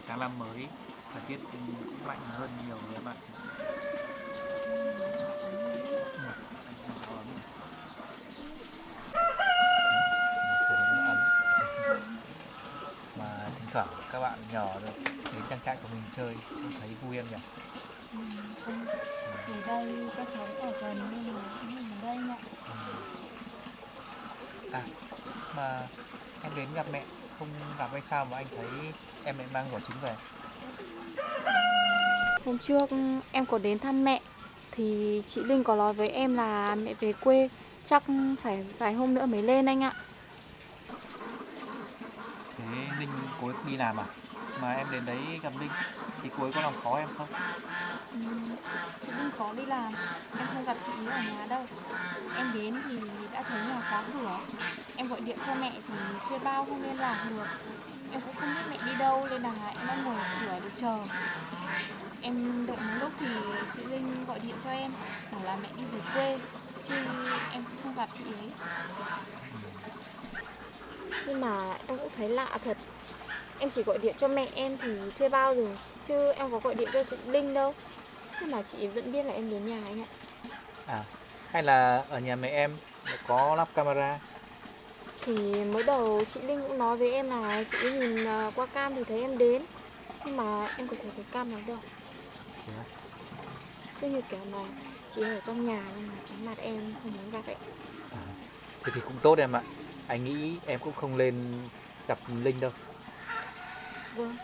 sáng năm mới, thời tiết cũng lạnh hơn nhiều rồi em ạ. Anh không có ấm này. Sưởi cho nó ấm. Mà thỉnh thoảng các bạn nhỏ được đến trang trại của mình chơi, em thấy vui em nhỉ? Ở đây các cháu ở gần nên là cũng mình ở đây ạ. À, mà em đến gặp mẹ không gặp hay sao mà anh thấy em lại mang giỏ trứng về? Hôm trước em có đến thăm mẹ thì chị Linh có nói với em là mẹ về quê, chắc phải vài hôm nữa mới lên anh ạ. Thế Linh cô ấy đi làm à? Mà em đến đấy gặp Linh thì cô ấy có làm khó em không? Chị Linh có đi làm, em không gặp chị ấy ở nhà đâu. Em đến thì đã thấy nhà khóa cửa. Em gọi điện cho mẹ thì thuê bao không liên lạc được. Em cũng không biết mẹ đi đâu nên là em đã ngồi ở cửa để chờ. Em đợi một lúc thì chị Linh gọi điện cho em bảo là mẹ đi về quê chứ em cũng không gặp chị ấy. Nhưng mà em cũng thấy lạ thật. Em chỉ gọi điện cho mẹ em thì thuê bao rồi, chứ em có gọi điện cho chị Linh đâu. Nhưng mà chị vẫn biết là em đến nhà anh ạ. À, hay là ở nhà mẹ em có lắp camera? Thì mới đầu chị Linh cũng nói với em là chị ấy nhìn qua cam thì thấy em đến. Nhưng mà em không thấy cam nào đâu. Thế à? Cứ như kiểu là chị ở trong nhà nhưng mà tránh mặt em không muốn gặp ấy. À, thế thì cũng tốt em ạ. Anh nghĩ em cũng không lên gặp Linh đâu. Vâng,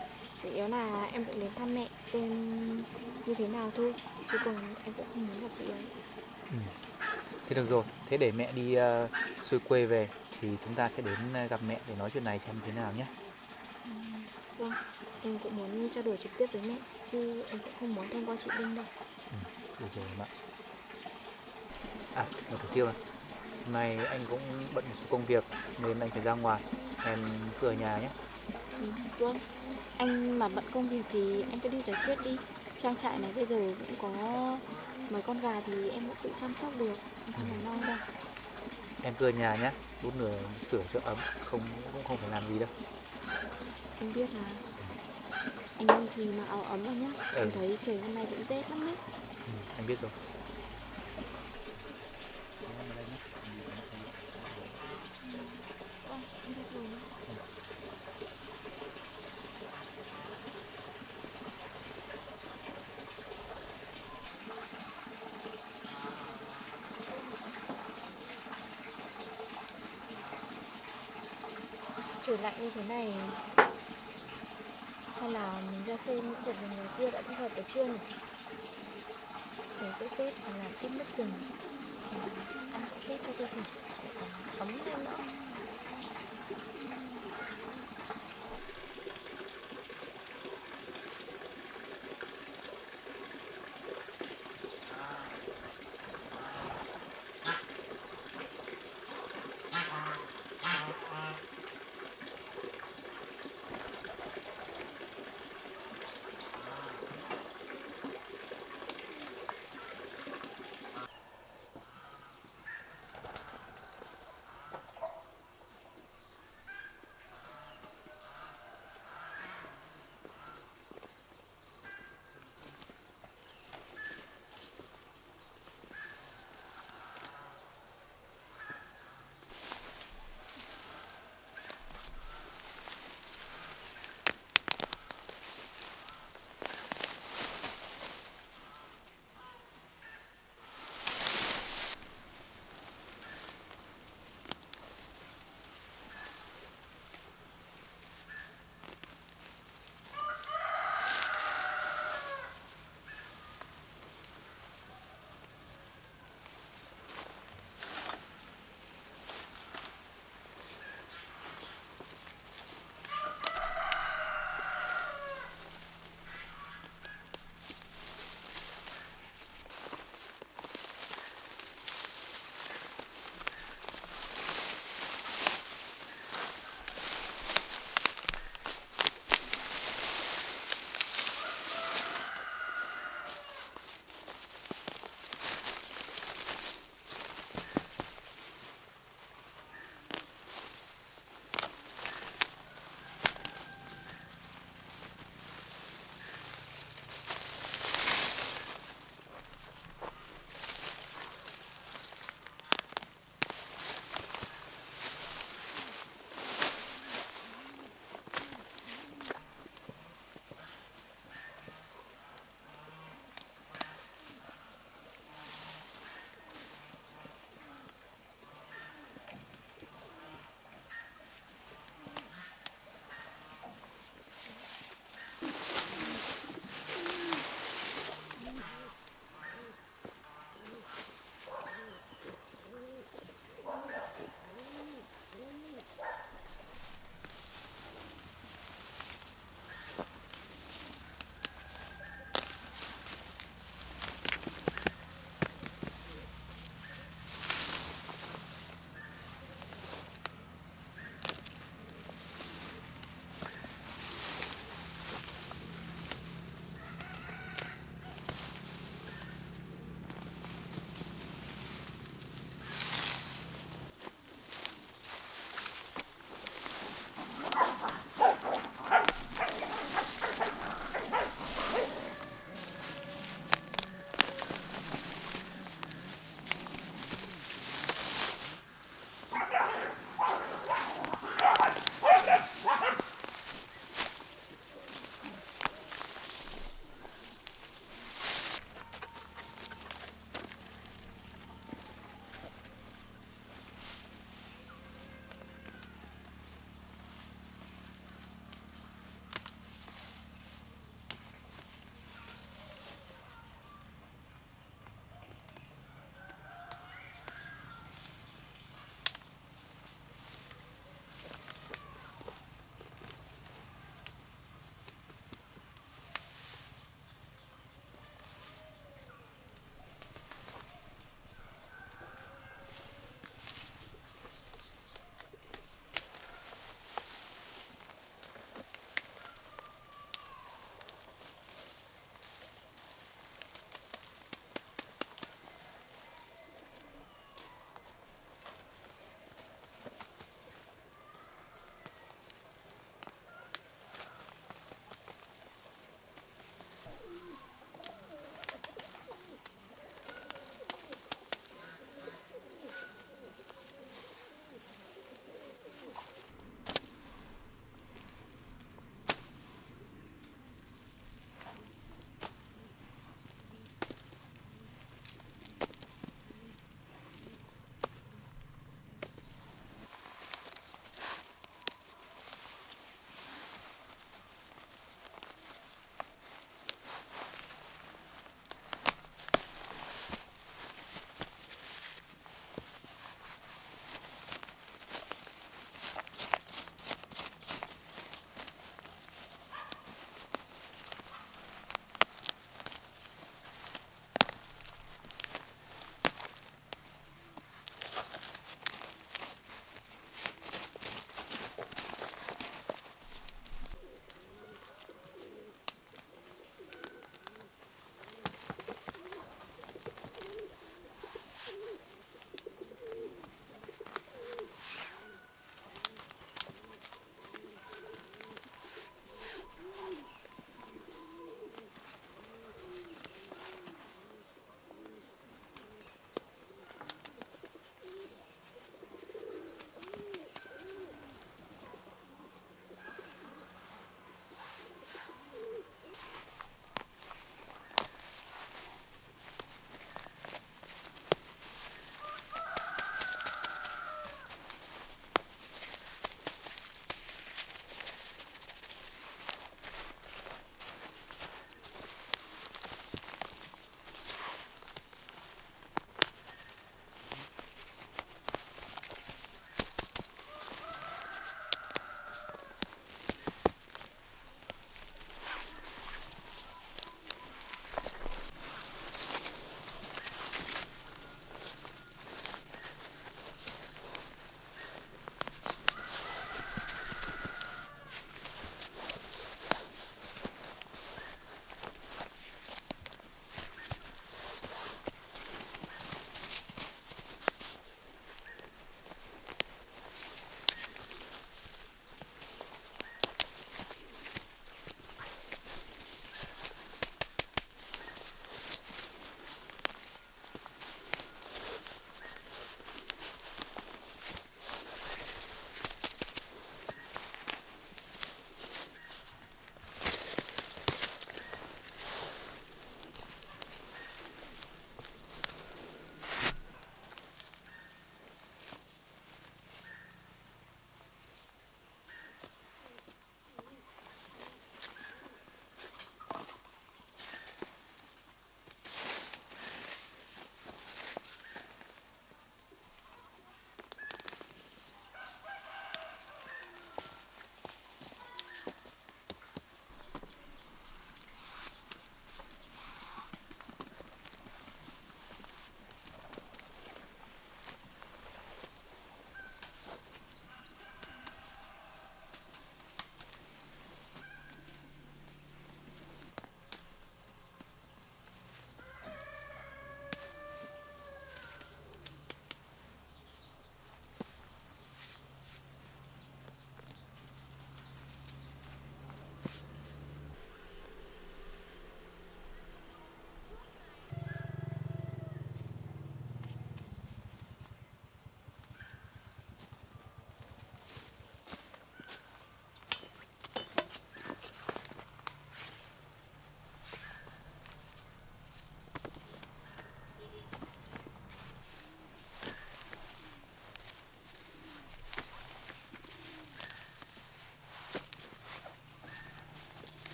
chủ yếu là em cũng đến thăm mẹ xem như thế nào thôi. Chứ còn em cũng không muốn gặp chị ấy. Ừ. Thế được rồi, thế để mẹ đi xuôi quê về thì chúng ta sẽ đến gặp mẹ để nói chuyện này xem thế nào nhé. Vâng, em cũng muốn trao đổi trực tiếp với mẹ, chứ em cũng không muốn thông qua chị Linh đâu. Ừ, được rồi em ạ. À, một thủ tiêu này. Hôm nay anh cũng bận một số công việc nên anh phải ra ngoài. Em cứ ở nhà nhé. Vâng, anh mà bận công việc thì anh cứ đi giải quyết đi. Trang trại này bây giờ cũng có mấy con gà thì em cũng tự chăm sóc được, em Ừ. không phải lo đâu. Em cứ ở nhà nhé, đút lửa sửa cho ấm, không cũng không phải làm gì đâu. Em biết là anh ơi thì mặc áo ấm vào nhá. Ừ, Em thấy trời hôm nay cũng rét lắm đấy. anh biết rồi. Vâng, em biết rồi. Trời lạnh như thế này, hay là mình ra xem những đợt người kia đã thu hoạch được chưa nhỉ? Trời rét rét mà làm ít mất rừng. Ăn hết cho tôi thử, ấm lên nữa.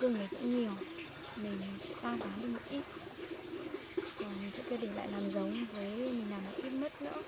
lương đấy cũng nhiều, mình tăng giá đi một ít, còn chỗ kia để lại làm giống với mình làm một ít mất nữa.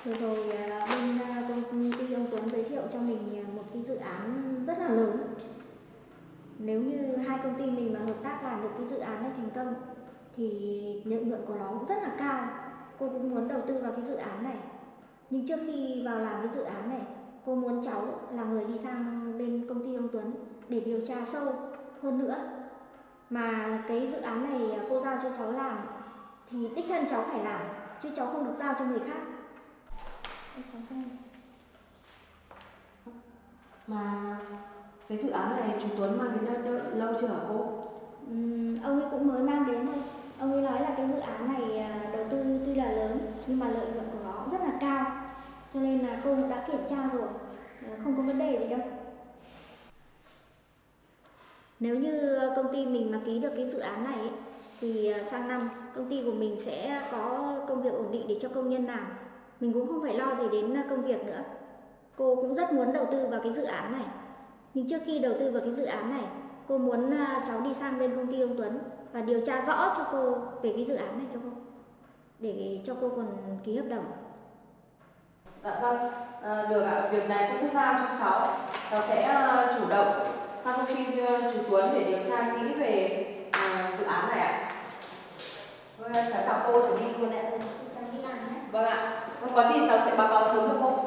Vừa rồi bên công ty ông Tuấn giới thiệu cho mình một cái dự án rất là lớn. Nếu như hai công ty mình mà hợp tác làm được cái dự án này thành công thì lợi nhuận của nó cũng rất là cao. Cô cũng muốn đầu tư vào cái dự án này. Nhưng trước khi vào làm cái dự án này, cô muốn cháu là người đi sang bên công ty ông Tuấn để điều tra sâu hơn nữa. Mà cái dự án này cô giao cho cháu làm thì đích thân cháu phải làm, chứ cháu không được giao cho người khác. Cháu xem. Mà cái dự án này chú Tuấn mang đến lâu chưa hả cô? Ông ấy cũng mới mang đến thôi. Ông ấy nói là cái dự án này đầu tư tuy là lớn nhưng mà lợi nhuận của nó cũng rất là cao. Cho nên là cô đã kiểm tra rồi, không có vấn đề gì đâu. Nếu như công ty mình mà ký được cái dự án này ấy, thì sang năm công ty của mình sẽ có công việc ổn định để cho công nhân làm. Mình cũng không phải lo gì đến công việc nữa. Cô cũng rất muốn đầu tư vào cái dự án này. Nhưng trước khi đầu tư vào cái dự án này, cô muốn cháu đi sang bên công ty ông Tuấn và điều tra rõ cho cô về cái dự án này cho cô, để cho cô còn ký hợp đồng. Dạ vâng, được ạ. Việc này cũng giao cho cháu. Cháu sẽ chủ động sang công ty chú Tuấn để điều tra kỹ về dự án này ạ. Vâng, cháu chào cô, cháu đi luôn ạ. Cháu đi làm nhé. Vâng ạ. Không có gì cháu sẽ báo cáo sớm cho cô.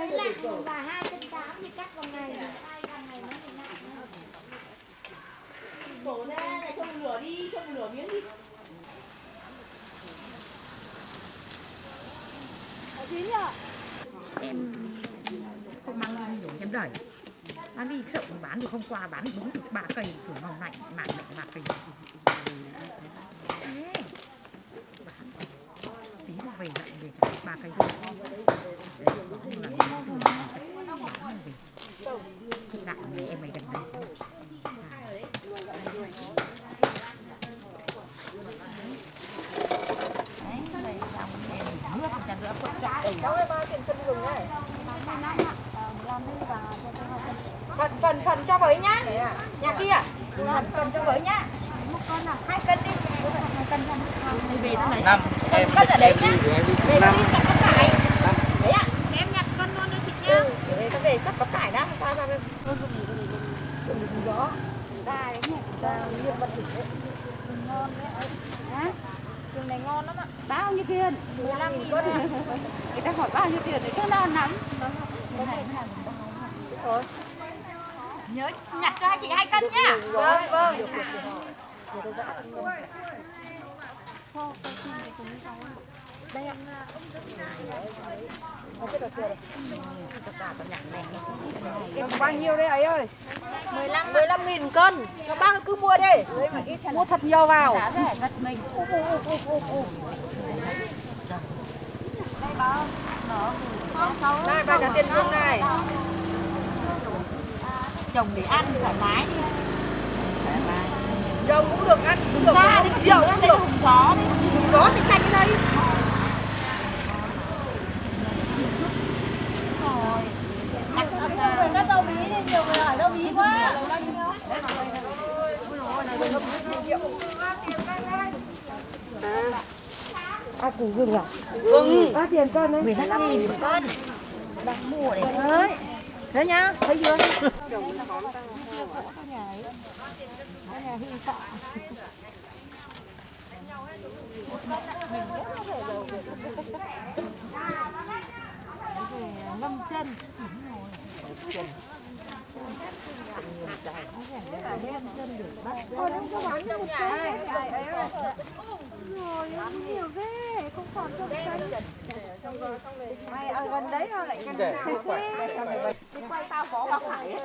Đấy là bà 280 thì cắt vào ngày thì ai bằng ngày nó thì nặng. Đổ ra này, cho một nửa đi, cho một nửa miếng đi. Có chín nhở? Em không mang đủ em đẩy bán đi sợ bán được hôm qua bán đúng được 3 cây kiểu màu lạnh mảng lạnh 3 cây thế tí mà về lại về cho 3 cây thôi lại về em mày gần đây nước chả nữa phức tạp Cháu ơi, bao tiền cân gừng này. Phần cho với nhá. Nhà kia. Phần cho với nhá. 1 cân à? 2 cân đi. 2 cân không? đi về nó này 5 em Cân ở đấy nhá. Về năm đi chắc có cải. Đấy ạ. Em nhặt cân luôn cho chị nhá. Để nó về chắc có cải đó. Ta ra đây. Gừng đó. Đa đấy nhỉ? Đa nguyên vật thịt đấy. Gừng ngon đấy. Hả? Gừng này ngon lắm ạ. bao nhiêu tiền 15.000 người ta hỏi bao nhiêu tiền để cho non lắm Nhớ nhặt cho hai chị 2 cân nhá. Vâng, vâng. Bao nhiêu đấy ấy ơi? 15.000 cân. Nó bác cứ mua đi. Mua thật nhiều vào. giá rẻ thật mình Này, bà trả tiền công này. trồng để ăn thoải mái đi Dầu cũng được ăn, cũng được. ra đi Rượu cũng được. hùng gió đi Có thì xanh cái đây. các dâu bí đi nhiều người hỏi dâu bí quá Củ gừng à? Gừng. Bao tiền cân đấy? 15.000 một cân đang mua để Đấy. Thế nhá, thấy chưa? ngâm chân Trong nhà Nhiều ghê, không còn trong cân. mày ở gần đấy thôi lại gần nào thế? quay tao có bác Hải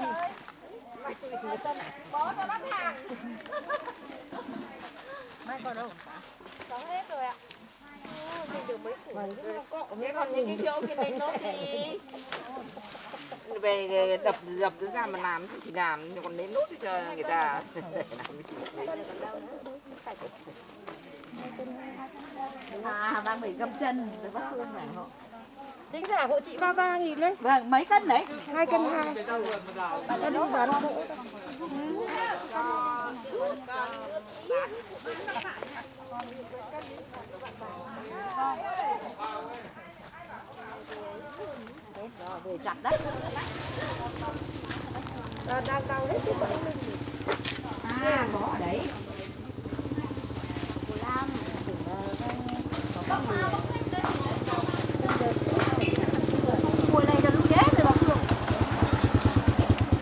Có cho bác hàng. mai còn đâu Có hết rồi ạ. Thế còn những cái chỗ kia đấy nó thì về đập ra mà làm thì làm, nhưng còn đến nốt thì cho người ta đang bị găm chân rồi bác Phương này họ tính ra hộ chị 33.000 đấy. vâng mấy cân đấy 2 cân 2. Nó đi bán hộ. về chặt đấy Đang cao hết cái bẫy mình. có ở đấy mùa này là lúc chết rồi bác Phương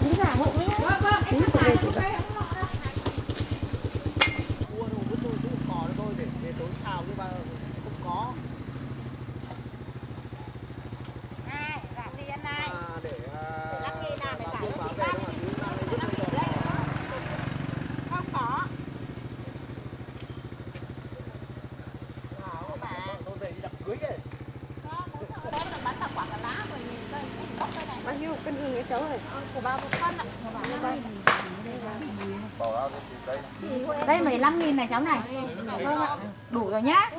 Tính ra hộ ấy. Tính của về chị ạ. mua đồ với tôi cũng cò đó thôi để tối xào chứ ba không có. Này, giảm tiền này. Để 5.000 nào để bảo trả cho chị vệ 30.000. Không có. tôi về đi đập cưới ấy. Đấy là bán tặng quả cà lá 10.000 cây. Bóc cây này. Bao nhiêu cân gừng cái cháu này? Của ba 1 cân ạ. Bảo ra đây. đây 15.000 này cháu này vâng ạ đủ rồi nhá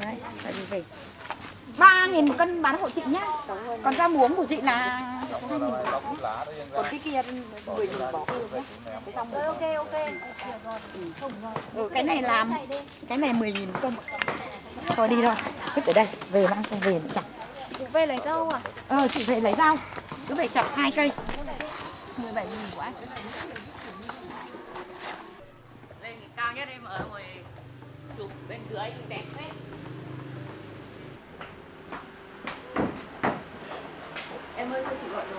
đấy tại vì về 3.000 một cân bán hộ chị nhá còn rau muống của chị là Còn cái kia 10.000 bỏ. Ok. cái này làm cái này 10.000 một cân thôi đi rồi vứt ở đây về mang về để chặt Chị về lấy rau à? chị về lấy rau cứ về chặt 2 cây 17.000 của anh lên cao nhất em ở ngoài chụp bên dưới đẹp hết. em ơi, cho chị gọi đồ.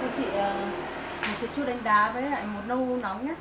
Cho chị một sữa chua đánh đá với lại một nâu nóng nhé.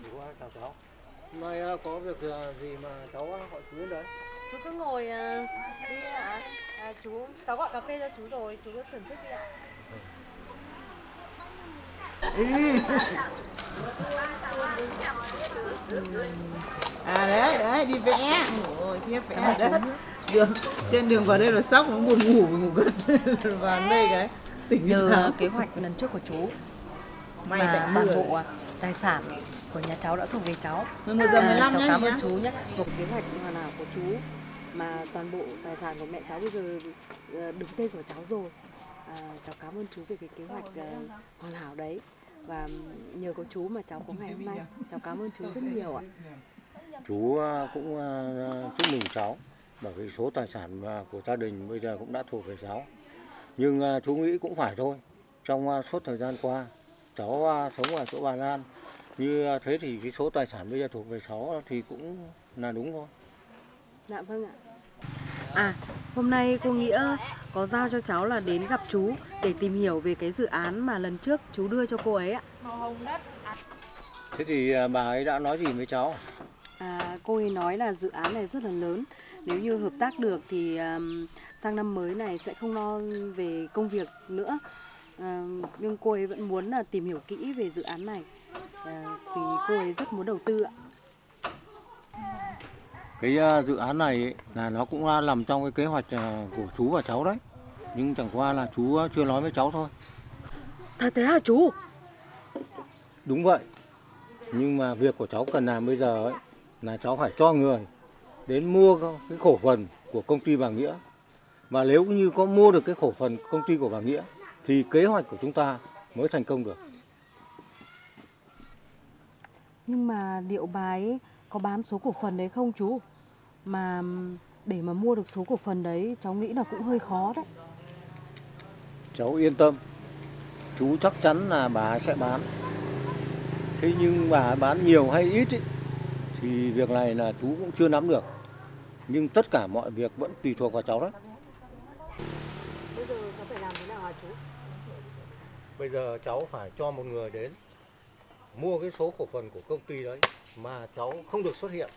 Chú chào cháu. Hôm nay có việc gì mà cháu gọi chú đến đấy? Chú cứ ngồi đi ạ. Cháu gọi cà phê cho chú rồi, chú cứ thưởng thức đi ạ. À đấy, đi vẽ. Ôi, khiếp vẽ đấy. Trên đường vào đây là sốc, nó buồn ngủ gật. Vào đây cái tỉnh Nhờ kế hoạch lần trước của chú May mà toàn bộ tài sản của nhà cháu đã thuộc về cháu. 11:15 cháu nhá. cảm ơn chú nhé. Một kế hoạch hoàn hảo của chú mà toàn bộ tài sản của mẹ cháu bây giờ đứng tên của cháu rồi. Cháu cảm ơn chú về cái kế hoạch hoàn hảo đấy. Và nhờ có chú mà cháu có ngày hôm nay. Cháu cảm ơn chú rất nhiều ạ. Chú cũng chúc mừng cháu bởi vì số tài sản của gia đình bây giờ cũng đã thuộc về cháu. Nhưng chú nghĩ cũng phải thôi. Trong suốt thời gian qua, cháu sống ở chỗ bà Lan. Như thế thì cái số tài sản bây giờ thuộc về cháu thì cũng là đúng thôi. Dạ vâng ạ. Hôm nay cô Nghĩa có giao cho cháu là đến gặp chú để tìm hiểu về cái dự án mà lần trước chú đưa cho cô ấy ạ. Thế thì bà ấy đã nói gì với cháu? Cô ấy nói là dự án này rất là lớn. Nếu như hợp tác được thì sang năm mới này sẽ không lo về công việc nữa. Nhưng cô ấy vẫn muốn là tìm hiểu kỹ về dự án này vì cô ấy rất muốn đầu tư ạ. Cái dự án này ấy, là nó cũng nằm trong cái kế hoạch của chú và cháu đấy. Nhưng chẳng qua là chú chưa nói với cháu thôi. Thật thế hả chú? Đúng vậy. Nhưng mà việc của cháu cần làm bây giờ ấy, là cháu phải cho người đến mua cái cổ phần của công ty Bà Nghĩa. Và nếu như có mua được cái cổ phần công ty của Bà Nghĩa thì kế hoạch của chúng ta mới thành công được. Nhưng mà liệu bà ấy có bán số cổ phần đấy không chú? Mà để mà mua được số cổ phần đấy cháu nghĩ là cũng hơi khó đấy. Cháu yên tâm, chú chắc chắn là bà ấy sẽ bán. Thế nhưng bà ấy bán nhiều hay ít ấy, thì việc này là chú cũng chưa nắm được. Nhưng tất cả mọi việc vẫn tùy thuộc vào cháu đấy. Bây giờ cháu phải làm thế nào hả chú? Bây giờ cháu phải cho một người đến mua cái số cổ phần của công ty đấy mà cháu không được xuất hiện.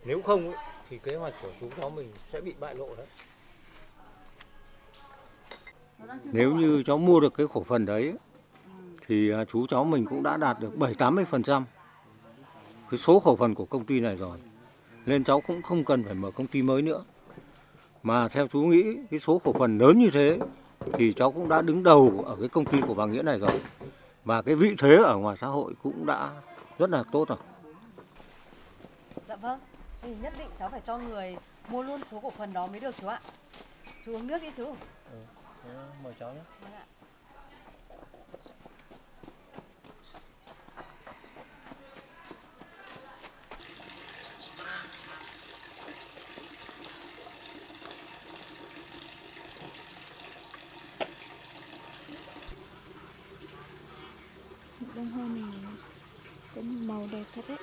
Nếu không ấy, thì kế hoạch của chú cháu mình sẽ bị bại lộ đấy. Nếu như cháu mua được cái cổ phần đấy thì chú cháu mình cũng đã đạt được 70-80% cái số cổ phần của công ty này rồi. Nên cháu cũng không cần phải mở công ty mới nữa. Mà theo chú nghĩ cái số cổ phần lớn như thế thì cháu cũng đã đứng đầu ở cái công ty của bà Nghĩa này rồi. Và cái vị thế ở ngoài xã hội cũng đã rất là tốt rồi. Dạ vâng, thì nhất định cháu phải cho người mua luôn số cổ phần đó mới được chú ạ. Chú uống nước đi chú. Mời cháu nhé. Vâng ạ. bông hoa này có màu đẹp thật đấy.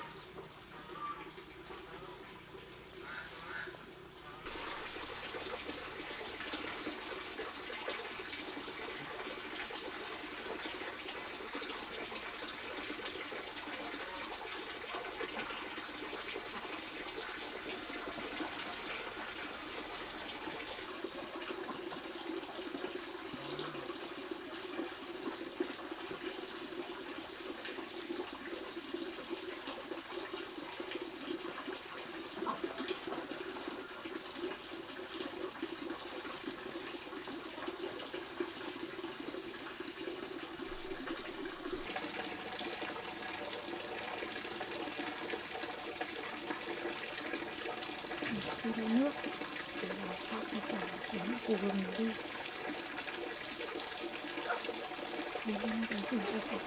Đi lấy nước để vào cho sản phẩm đến của vườn mình đi. Mình đang đến rừng cây sạch.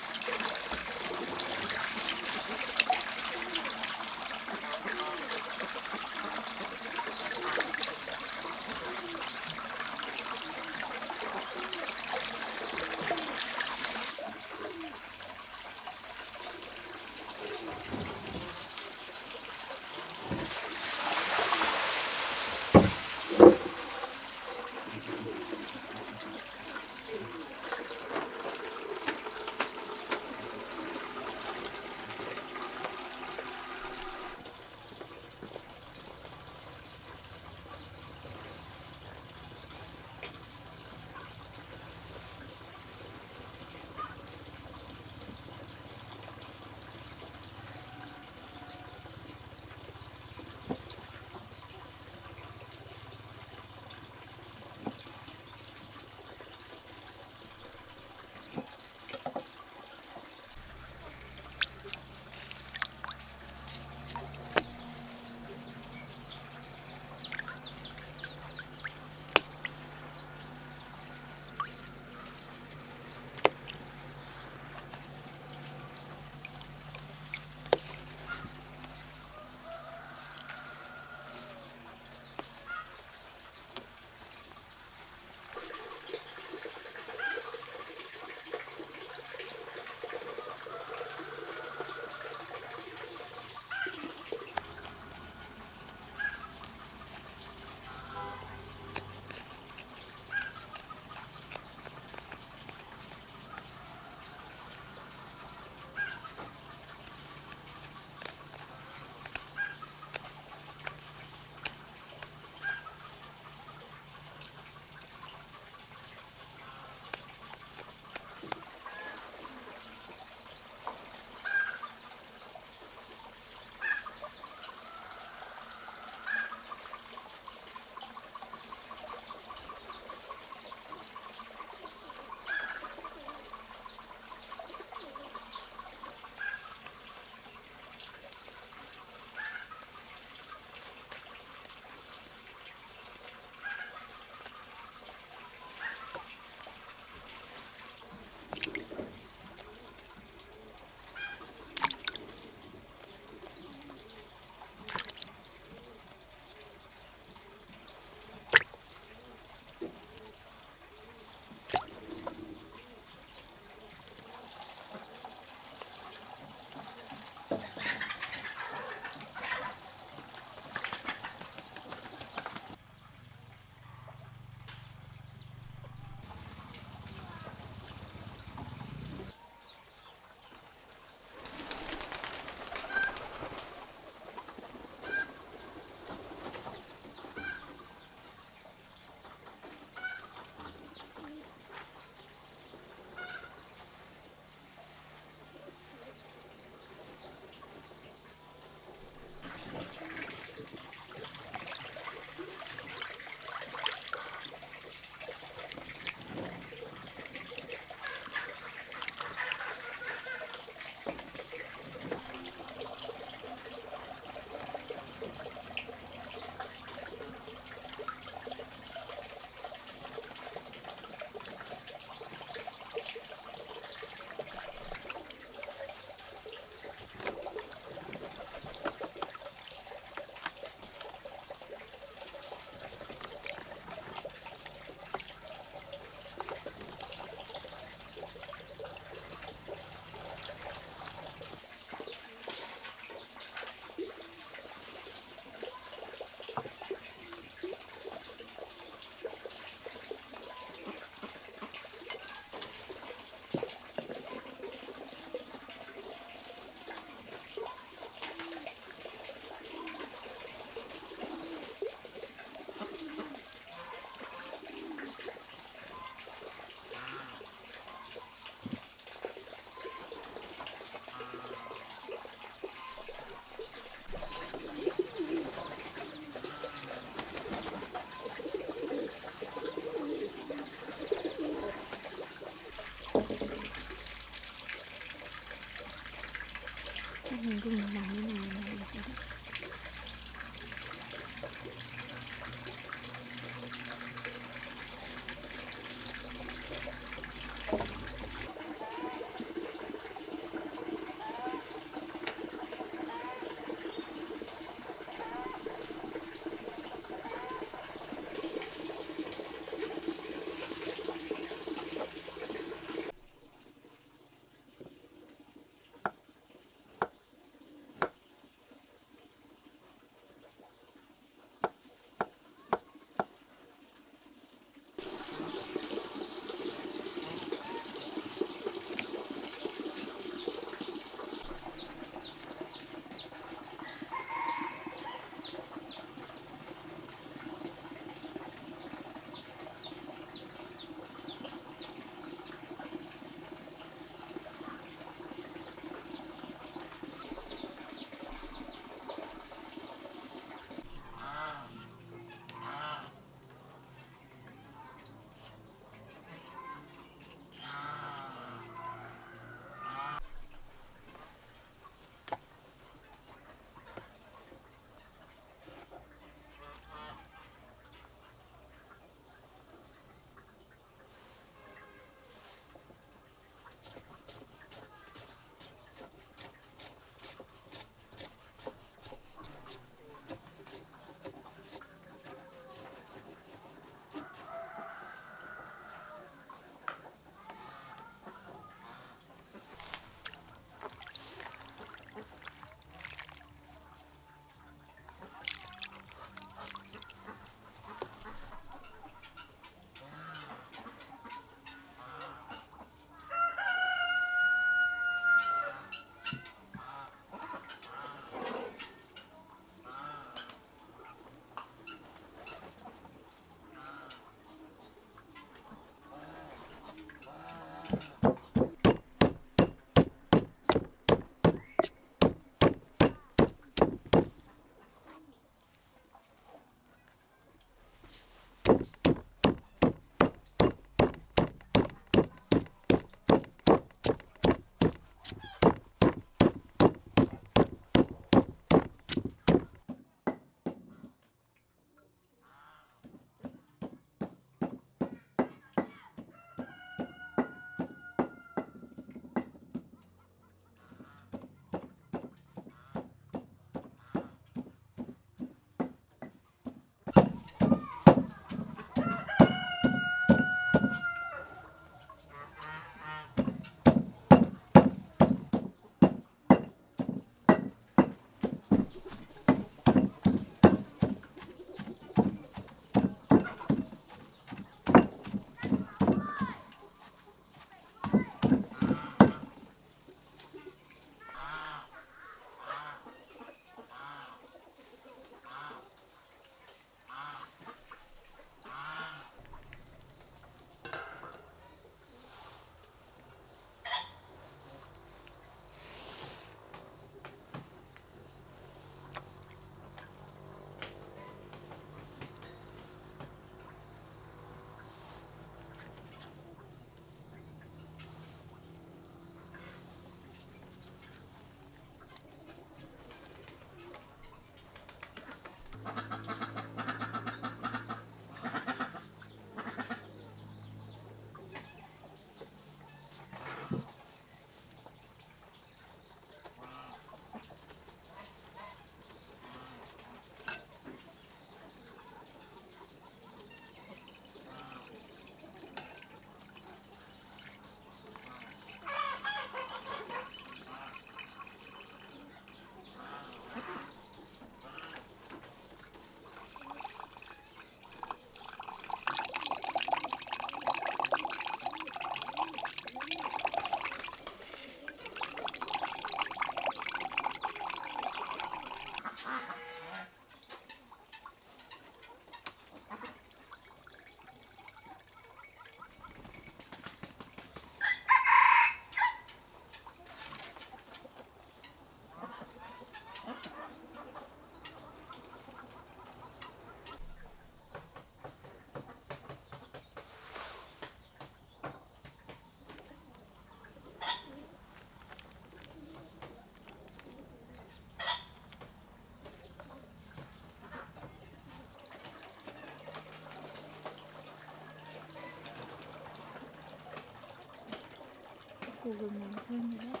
Củ gừng này thơm rồi đấy.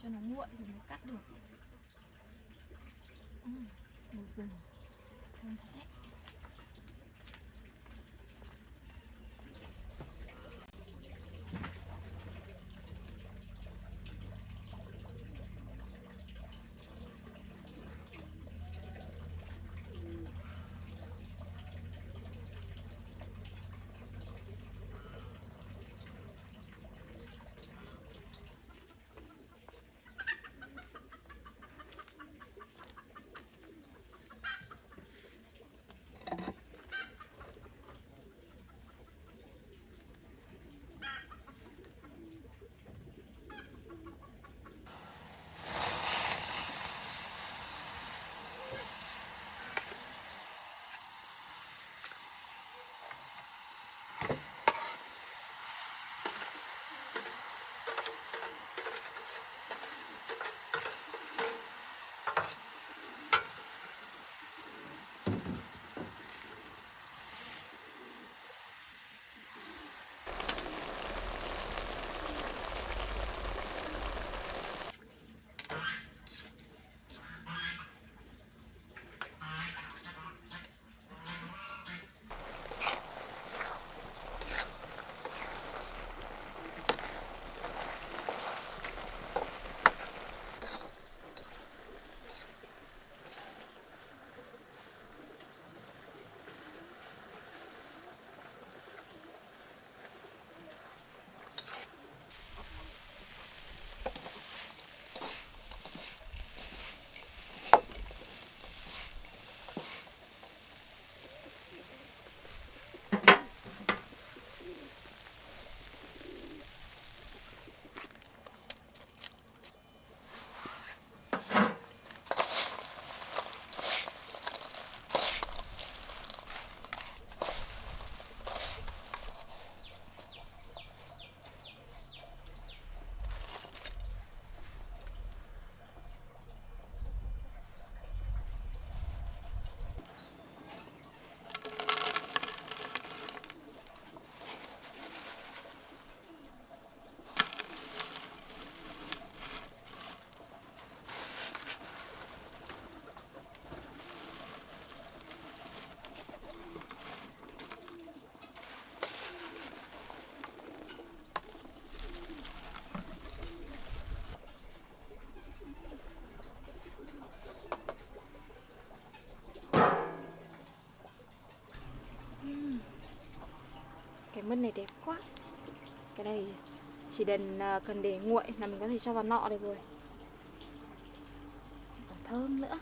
cho nó nguội rồi mới cắt được. Mùi gừng thơm thật đấy. Cái mứt này đẹp quá. Cái này chỉ cần để nguội là mình có thể cho vào nọ được rồi. Còn thơm nữa.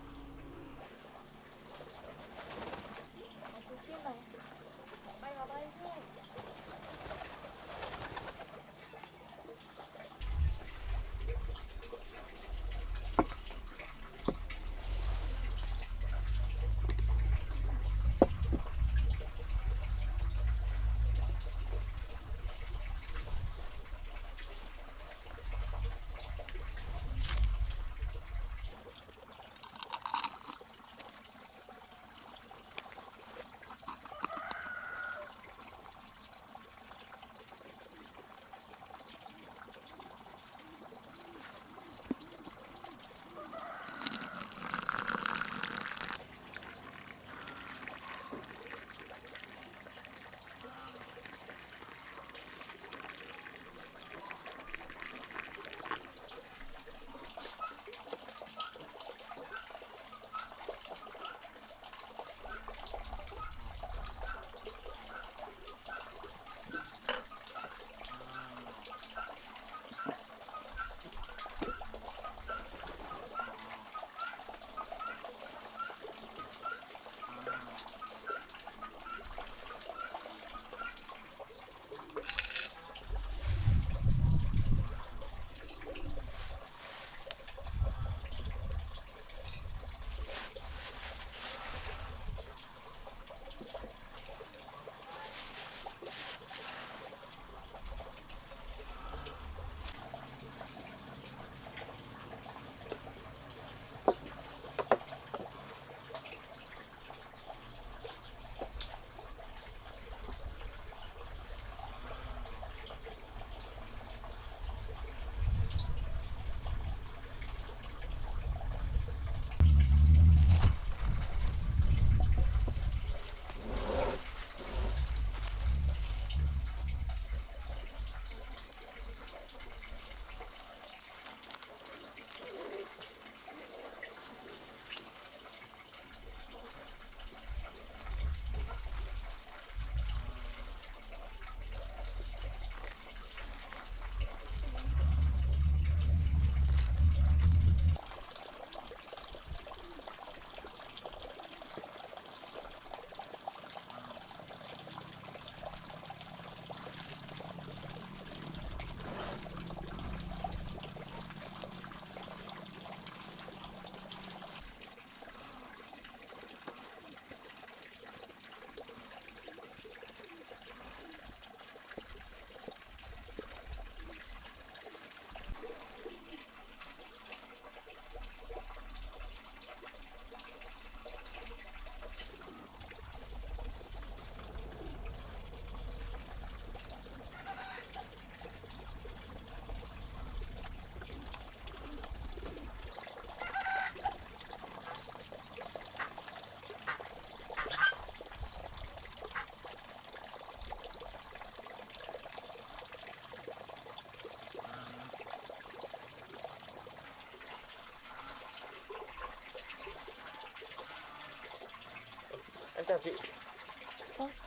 chào chị.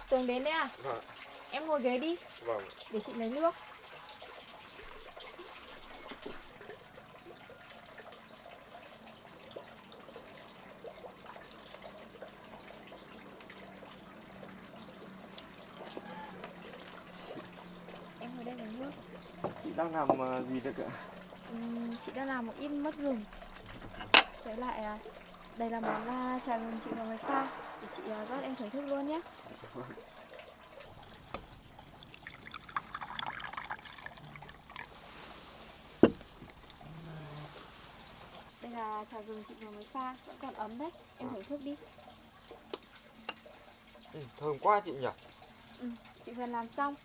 Tường đến đấy à? Vâng. Em ngồi ghế đi, Vâng. để chị lấy nước. Em ngồi đây lấy nước. Chị đang làm gì đấy ạ? Chị đang làm một ít mứt gừng. Với lại đây là món trà gừng chị vừa mới pha. Để chị rót em thưởng thức luôn nhé. Đây là trà gừng chị vừa mới pha, vẫn còn ấm đấy. Em thưởng thức đi. Thơm quá chị nhỉ? Chị vừa làm xong.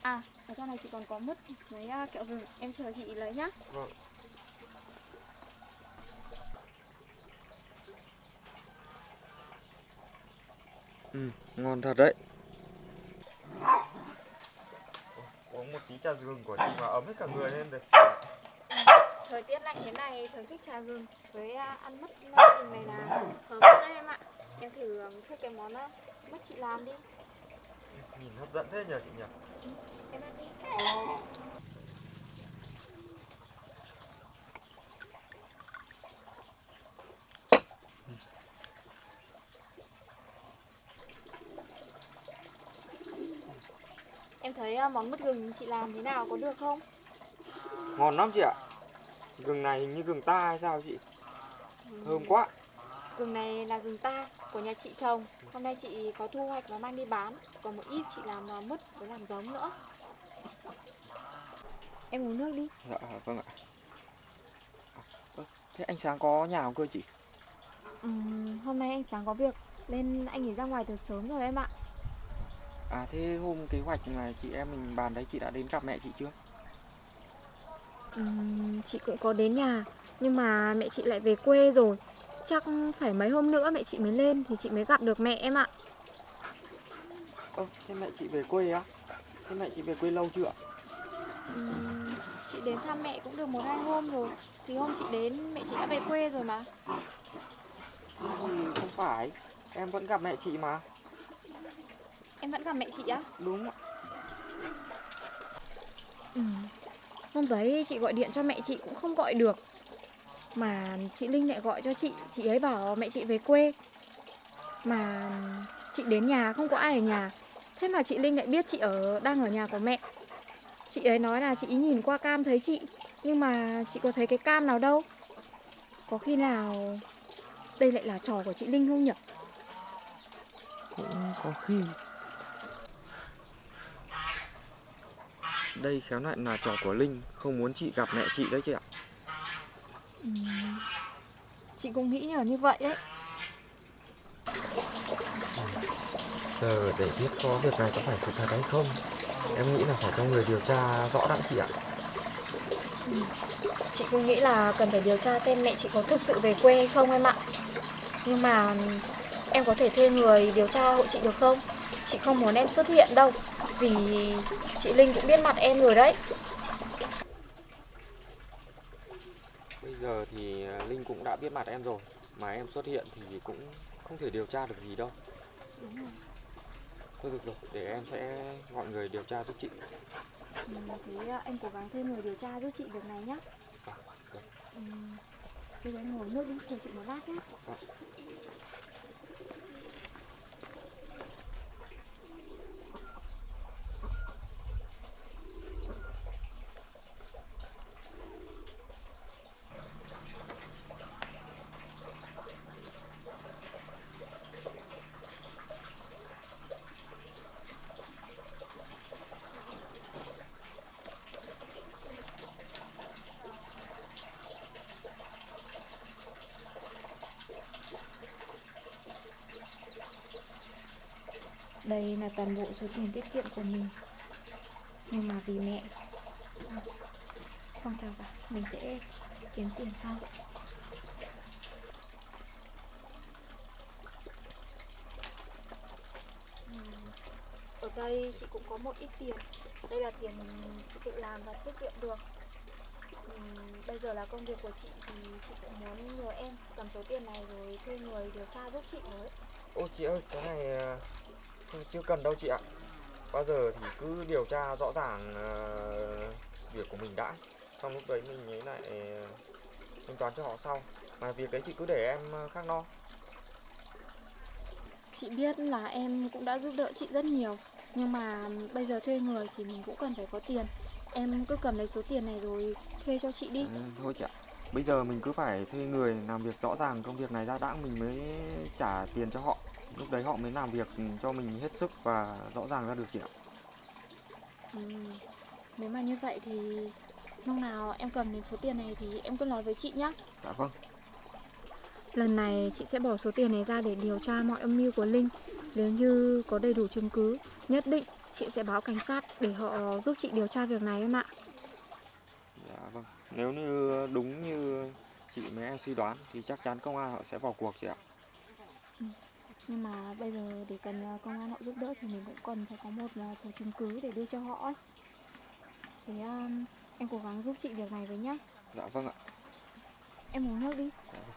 À, ở trong này chị còn có mứt với kẹo gừng. Em chờ chị lấy nhá. Vâng. Ngon thật đấy. Uống một tí trà gừng của chị mà ấm hết cả người lên rồi. Thời tiết lạnh thế này, thưởng thức trà gừng với ăn mứt gừng này là hợp lắm đấy em ạ. Em thử thức cái món mứt chị làm đi. Nhìn hấp dẫn thế nhỉ chị nhỉ? Em ăn đi. Em thấy món mứt gừng chị làm thế nào, có được không? Ngon lắm chị ạ. Gừng này hình như gừng ta hay sao chị? Thơm quá. Gừng này là gừng ta của nhà chị trồng. Hôm nay chị có thu hoạch và mang đi bán. Còn một ít chị làm mứt với làm giống nữa. Em uống nước đi. Dạ vâng ạ. Thế anh Sáng có nhà không cơ chị? Hôm nay anh Sáng có việc nên anh ấy ra ngoài từ sớm rồi em ạ. À thế hôm kế hoạch mà chị em mình bàn đấy chị đã đến gặp mẹ chị chưa? Chị cũng có đến nhà, nhưng mà mẹ chị lại về quê rồi. Chắc phải mấy hôm nữa mẹ chị mới lên thì chị mới gặp được mẹ em ạ. Thế mẹ chị về quê á? Thế mẹ chị về quê lâu chưa ạ? Chị đến thăm mẹ cũng được 1-2 hôm rồi. Thì hôm chị đến mẹ chị đã về quê rồi mà. Thì không phải, em vẫn gặp mẹ chị mà. Em vẫn gặp mẹ chị á? Đúng ạ. Hôm đấy chị gọi điện cho mẹ chị cũng không gọi được. Mà chị Linh lại gọi cho chị ấy bảo mẹ chị về quê. Mà chị đến nhà không có ai ở nhà. Thế mà chị Linh lại biết chị đang ở nhà của mẹ. Chị ấy nói là chị ý nhìn qua cam thấy chị, nhưng mà chị có thấy cái cam nào đâu. Có khi nào đây lại là trò của chị Linh không nhỉ? Cũng có khi. Đây khéo lại là trò của Linh, không muốn chị gặp mẹ chị đấy chị ạ. Chị cũng nghĩ như vậy đấy. Giờ để biết có việc này có phải sự thật hay không, em nghĩ là phải cho người điều tra rõ đặng chị ạ. Chị cũng nghĩ là cần phải điều tra xem mẹ chị có thực sự về quê hay không em ạ. Nhưng mà em có thể thuê người điều tra hộ chị được không? Chị không muốn em xuất hiện đâu, vì chị Linh cũng biết mặt em rồi đấy. Bây giờ thì Linh cũng đã biết mặt em rồi, mà em xuất hiện thì cũng không thể điều tra được gì đâu. Đúng rồi. Thôi được rồi, để em sẽ gọi người điều tra giúp chị. Thế anh cố gắng thuê người điều tra giúp chị việc này nhé. Bây giờ em ngồi nước đi, chờ chị một lát nhé. Đây là toàn bộ số tiền tiết kiệm của mình. Nhưng mà vì mẹ không sao cả, mình sẽ kiếm tiền sau. Ở đây chị cũng có một ít tiền. Đây là tiền chị tự làm và tiết kiệm được. Bây giờ là công việc của chị thì chị cũng muốn nhờ em cầm số tiền này rồi thuê người điều tra giúp chị rồi. Ôi chị ơi, cái này chưa cần đâu chị ạ. Bao giờ thì cứ điều tra rõ ràng việc của mình đã. Xong lúc đấy mình mới lại thanh toán cho họ sau. Mà việc đấy chị cứ để em khác lo. Chị biết là em cũng đã giúp đỡ chị rất nhiều, nhưng mà bây giờ thuê người thì mình cũng cần phải có tiền. Em cứ cầm lấy số tiền này rồi thuê cho chị đi. Thôi chị ạ. Bây giờ mình cứ phải thuê người làm việc rõ ràng công việc này ra đã, mình mới trả tiền cho họ. Lúc đấy họ mới làm việc cho mình hết sức và rõ ràng ra được chị ạ. Nếu mà như vậy thì lúc nào em cầm đến số tiền này thì em cứ nói với chị nhé. Dạ vâng. Lần này chị sẽ bỏ số tiền này ra để điều tra mọi âm mưu của Linh. Nếu như có đầy đủ chứng cứ, nhất định chị sẽ báo cảnh sát để họ giúp chị điều tra việc này em ạ. Dạ vâng. Nếu như đúng như chị mấy em suy đoán thì chắc chắn công an họ sẽ vào cuộc chị ạ. Nhưng mà bây giờ để cần công an họ giúp đỡ thì mình cũng cần phải có một số chứng cứ để đưa cho họ ấy. Thế em cố gắng giúp chị việc này với nhá. Dạ vâng ạ. Em uống nước đi. Dạ vâng.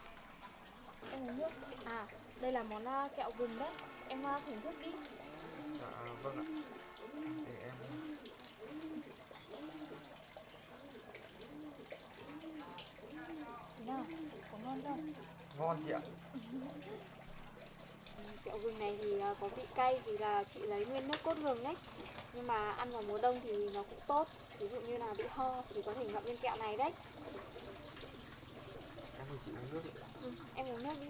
Em uống nước. À, đây là món kẹo gừng đấy. Em thưởng thức đi. Dạ vâng ạ. Để em. Thế nào? Có ngon không? Ngon chị ạ. Kẹo gừng này thì có vị cay vì là chị lấy nguyên nước cốt gừng đấy. Nhưng mà ăn vào mùa đông thì nó cũng tốt. Ví dụ như là bị ho thì có thể ngậm viên kẹo này đấy. Em thì chị uống nước ạ. Em uống nước đi.